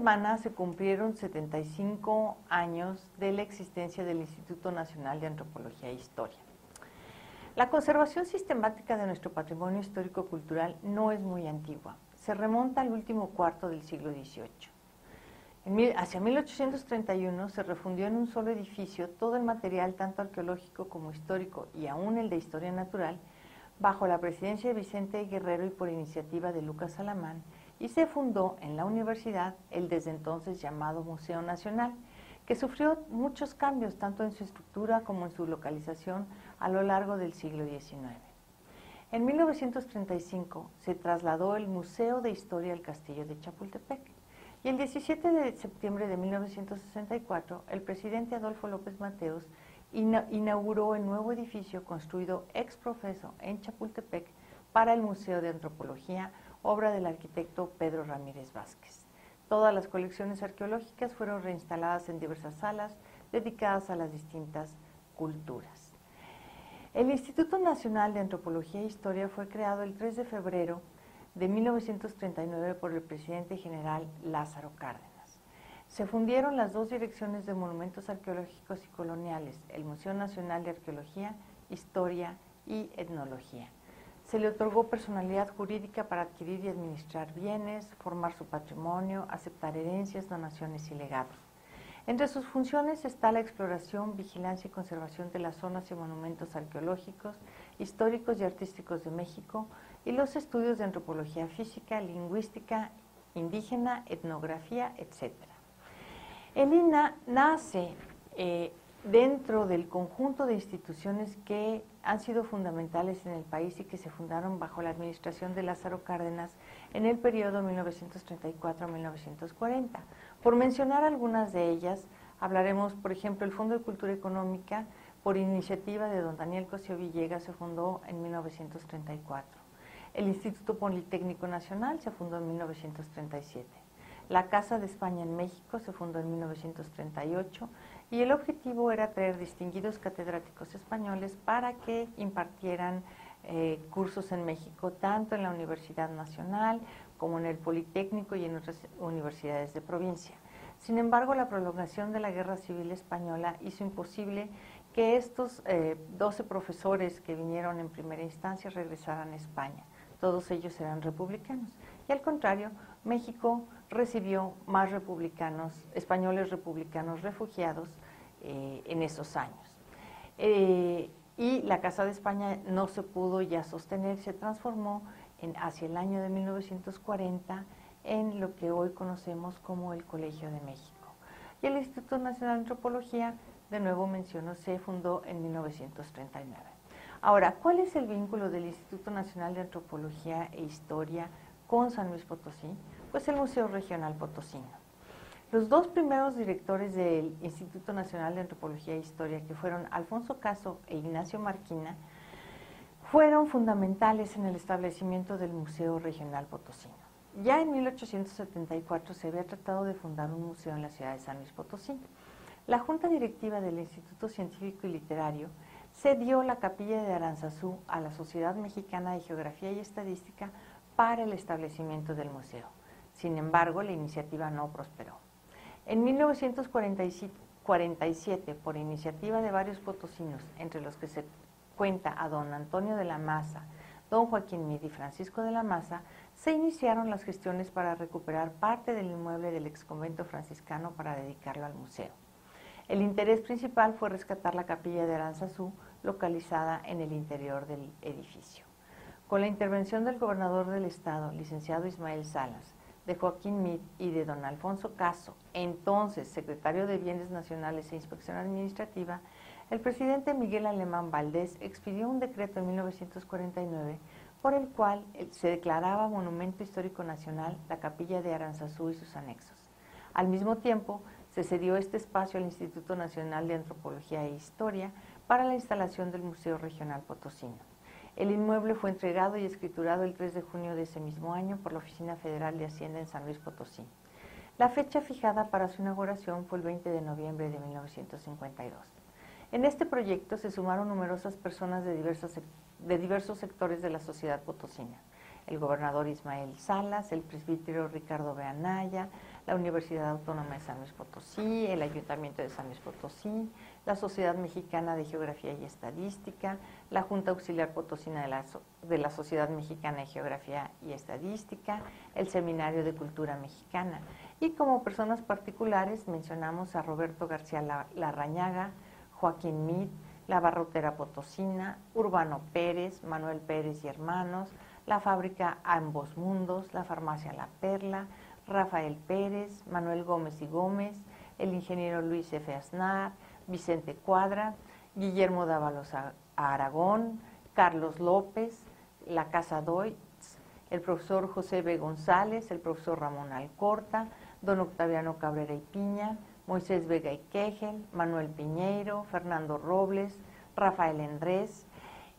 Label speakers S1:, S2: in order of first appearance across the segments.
S1: semana se cumplieron 75 años de la existencia del Instituto Nacional de Antropología e Historia. La conservación sistemática de nuestro patrimonio histórico-cultural no es muy antigua, se remonta al último cuarto del siglo XVIII. Hacia 1831 se refundió en un solo edificio todo el material tanto arqueológico como histórico y aún el de historia natural, bajo la presidencia de Vicente Guerrero y por iniciativa de Lucas Alamán, y se fundó en la universidad el desde entonces llamado Museo Nacional, que sufrió muchos cambios tanto en su estructura como en su localización a lo largo del siglo XIX. En 1935 se trasladó el Museo de Historia al Castillo de Chapultepec, y el 17 de septiembre de 1964 el presidente Adolfo López Mateos inauguró el nuevo edificio construido ex profeso en Chapultepec para el Museo de Antropología, obra del arquitecto Pedro Ramírez Vázquez. Todas las colecciones arqueológicas fueron reinstaladas en diversas salas dedicadas a las distintas culturas. El Instituto Nacional de Antropología e Historia fue creado el 3 de febrero de 1939 por el presidente general Lázaro Cárdenas. Se fundieron las dos direcciones de monumentos arqueológicos y coloniales, el Museo Nacional de Arqueología, Historia y Etnología. Se le otorgó personalidad jurídica para adquirir y administrar bienes, formar su patrimonio, aceptar herencias, donaciones y legados. Entre sus funciones está la exploración, vigilancia y conservación de las zonas y monumentos arqueológicos, históricos y artísticos de México y los estudios de antropología física, lingüística, indígena, etnografía, etc. El INA nace dentro del conjunto de instituciones que han sido fundamentales en el país y que se fundaron bajo la administración de Lázaro Cárdenas en el periodo 1934-1940. Por mencionar algunas de ellas, hablaremos, por ejemplo, el Fondo de Cultura Económica, por iniciativa de don Daniel Cosío Villegas, se fundó en 1934. El Instituto Politécnico Nacional se fundó en 1937. La Casa de España en México se fundó en 1938 y el objetivo era traer distinguidos catedráticos españoles para que impartieran cursos en México, tanto en la Universidad Nacional como en el Politécnico y en otras universidades de provincia. Sin embargo, la prolongación de la Guerra Civil Española hizo imposible que estos 12 profesores que vinieron en primera instancia regresaran a España. Todos ellos eran republicanos. Y al contrario, México recibió más republicanos, españoles republicanos refugiados en esos años. Y la Casa de España no se pudo ya sostener, se transformó hacia el año de 1940 en lo que hoy conocemos como el Colegio de México. Y el Instituto Nacional de Antropología, de nuevo menciono, se fundó en 1939. Ahora, ¿cuál es el vínculo del Instituto Nacional de Antropología e Historia con San Luis Potosí? Pues el Museo Regional Potosino. Los dos primeros directores del Instituto Nacional de Antropología e Historia, que fueron Alfonso Caso e Ignacio Marquina, fueron fundamentales en el establecimiento del Museo Regional Potosino. Ya en 1874 se había tratado de fundar un museo en la ciudad de San Luis Potosí. La Junta Directiva del Instituto Científico y Literario cedió la Capilla de Aranzazú a la Sociedad Mexicana de Geografía y Estadística para el establecimiento del museo. Sin embargo, la iniciativa no prosperó. En 1947, por iniciativa de varios potosinos, entre los que se cuenta a don Antonio de la Maza, don Joaquín Mid y Francisco de la Maza, se iniciaron las gestiones para recuperar parte del inmueble del exconvento franciscano para dedicarlo al museo. El interés principal fue rescatar la Capilla de Aranzazú, localizada en el interior del edificio. Con la intervención del gobernador del estado, licenciado Ismael Salas, de Joaquín Mid y de don Alfonso Caso, entonces secretario de Bienes Nacionales e Inspección Administrativa, el presidente Miguel Alemán Valdés expidió un decreto en 1949 por el cual se declaraba Monumento Histórico Nacional la Capilla de Aranzazú y sus anexos. Al mismo tiempo, se cedió este espacio al Instituto Nacional de Antropología e Historia para la instalación del Museo Regional Potosino. El inmueble fue entregado y escriturado el 3 de junio de ese mismo año por la Oficina Federal de Hacienda en San Luis Potosí. La fecha fijada para su inauguración fue el 20 de noviembre de 1952. En este proyecto se sumaron numerosas personas de diversos sectores de la sociedad potosina. El gobernador Ismael Salas, el presbítero Ricardo Beanaya, la Universidad Autónoma de San Luis Potosí, el Ayuntamiento de San Luis Potosí, la Sociedad Mexicana de Geografía y Estadística, la Junta Auxiliar Potosina de la Sociedad Mexicana de Geografía y Estadística, el Seminario de Cultura Mexicana. Y como personas particulares mencionamos a Roberto García Larrañaga, Joaquín Meade, la Barrotera Potosina, Urbano Pérez, Manuel Pérez y Hermanos, la Fábrica Ambos Mundos, la Farmacia La Perla, Rafael Pérez, Manuel Gómez y Gómez, el ingeniero Luis F. Aznar, Vicente Cuadra, Guillermo Dávalos Aragón, Carlos López, la Casa Deutz, el profesor José B. González, el profesor Ramón Alcorta, don Octaviano Cabrera y Piña, Moisés Vega y Quejel, Manuel Piñeiro, Fernando Robles, Rafael Endrés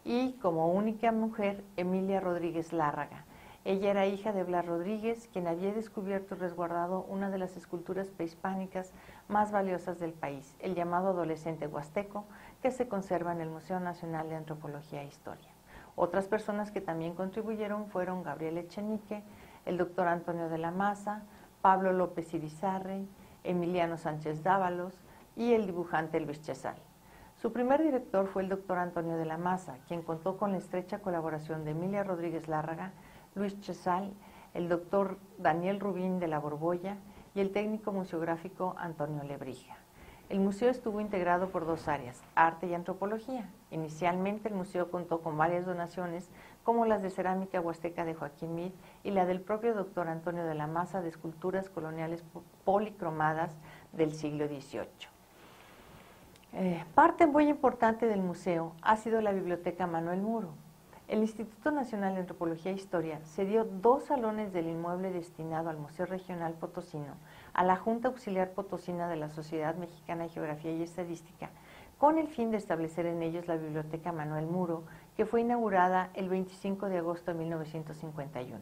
S1: y como única mujer, Emilia Rodríguez Lárraga. Ella era hija de Blas Rodríguez, quien había descubierto y resguardado una de las esculturas prehispánicas más valiosas del país, el llamado adolescente huasteco, que se conserva en el Museo Nacional de Antropología e Historia. Otras personas que también contribuyeron fueron Gabriel Echenique, el doctor Antonio de la Maza, Pablo López Irizarry, Emiliano Sánchez Dávalos y el dibujante Luis Chesal. Su primer director fue el doctor Antonio de la Maza, quien contó con la estrecha colaboración de Emilia Rodríguez Lárraga, Luis Chesal, el doctor Daniel Rubín de la Borbolla y el técnico museográfico Antonio Lebrija. El museo estuvo integrado por dos áreas, arte y antropología. Inicialmente el museo contó con varias donaciones, como las de cerámica huasteca de Joaquín Meade y la del propio doctor Antonio de la Maza de esculturas coloniales policromadas del siglo XVIII. Parte muy importante del museo ha sido la Biblioteca Manuel Muro. El Instituto Nacional de Antropología e Historia cedió 2 salones del inmueble destinado al Museo Regional Potosino a la Junta Auxiliar Potosina de la Sociedad Mexicana de Geografía y Estadística, con el fin de establecer en ellos la Biblioteca Manuel Muro, que fue inaugurada el 25 de agosto de 1951.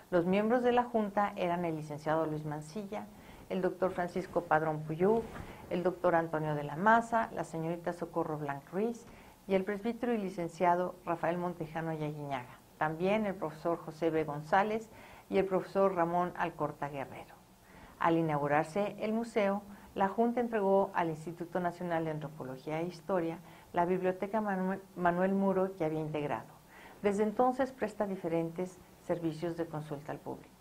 S1: Los miembros de la Junta eran el licenciado Luis Mancilla, el doctor Francisco Padrón Puyú, el doctor Antonio de la Maza, la señorita Socorro Blanc Ruiz y el presbítero y licenciado Rafael Montejano Yaguiñaga, también el profesor José B. González y el profesor Ramón Alcorta Guerrero. Al inaugurarse el museo, la Junta entregó al Instituto Nacional de Antropología e Historia la Biblioteca Manuel Muro que había integrado. Desde entonces presta diferentes servicios de consulta al público.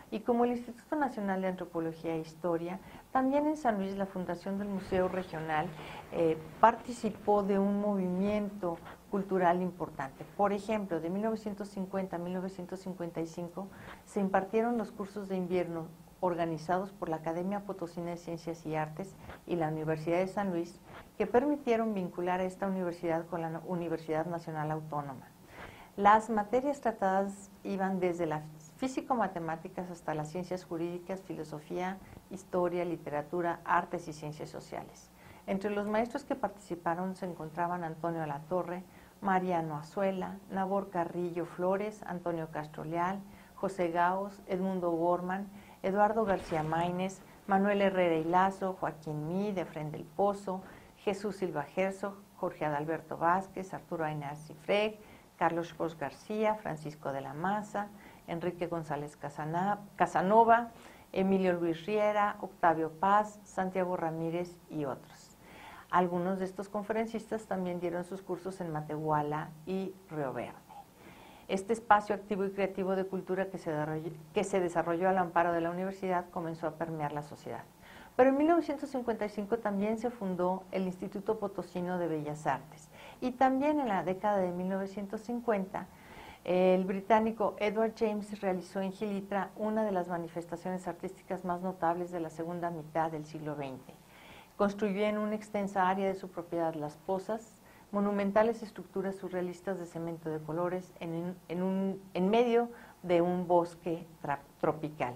S1: Y como el Instituto Nacional de Antropología e Historia, también en San Luis la Fundación del Museo Regional participó de un movimiento cultural importante. Por ejemplo, de 1950 a 1955 se impartieron los cursos de invierno organizados por la Academia Potosina de Ciencias y Artes y la Universidad de San Luis, que permitieron vincular a esta universidad con la Universidad Nacional Autónoma. Las materias tratadas iban desde las físico-matemáticas hasta las ciencias jurídicas, filosofía, historia, literatura, artes y ciencias sociales. Entre los maestros que participaron se encontraban Antonio Alatorre, Mariano Azuela, Nabor Carrillo Flores, Antonio Castro Leal, José Gaos, Edmundo Gorman, Eduardo García Maínez, Manuel Herrera y Lazo, Joaquín Meade, Efrén del Pozo, Jesús Silva Herzog, Jorge Adalberto Vázquez, Arturo Ainar Cifreg, Carlos Cos García, Francisco de la Maza, Enrique González Casanova, Emilio Luis Riera, Octavio Paz, Santiago Ramírez y otros. Algunos de estos conferencistas también dieron sus cursos en Matehuala y Río Verde. Este espacio activo y creativo de cultura que se desarrolló al amparo de la universidad comenzó a permear la sociedad. Pero en 1955 también se fundó el Instituto Potosino de Bellas Artes y también en la década de 1950 el británico Edward James realizó en Gilitra una de las manifestaciones artísticas más notables de la segunda mitad del siglo XX. Construyó en una extensa área de su propiedad Las Pozas, monumentales estructuras surrealistas de cemento de colores en medio de un bosque tropical.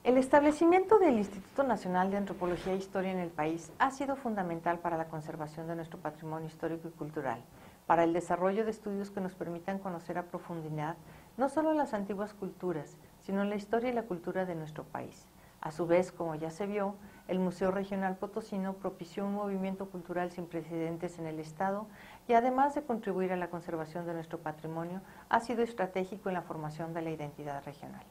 S1: El establecimiento del Instituto Nacional de Antropología e Historia en el país ha sido fundamental para la conservación de nuestro patrimonio histórico y cultural, para el desarrollo de estudios que nos permitan conocer a profundidad no solo las antiguas culturas, sino la historia y la cultura de nuestro país. A su vez, como ya se vio, el Museo Regional Potosino propició un movimiento cultural sin precedentes en el Estado y además de contribuir a la conservación de nuestro patrimonio, ha sido estratégico en la formación de la identidad regional.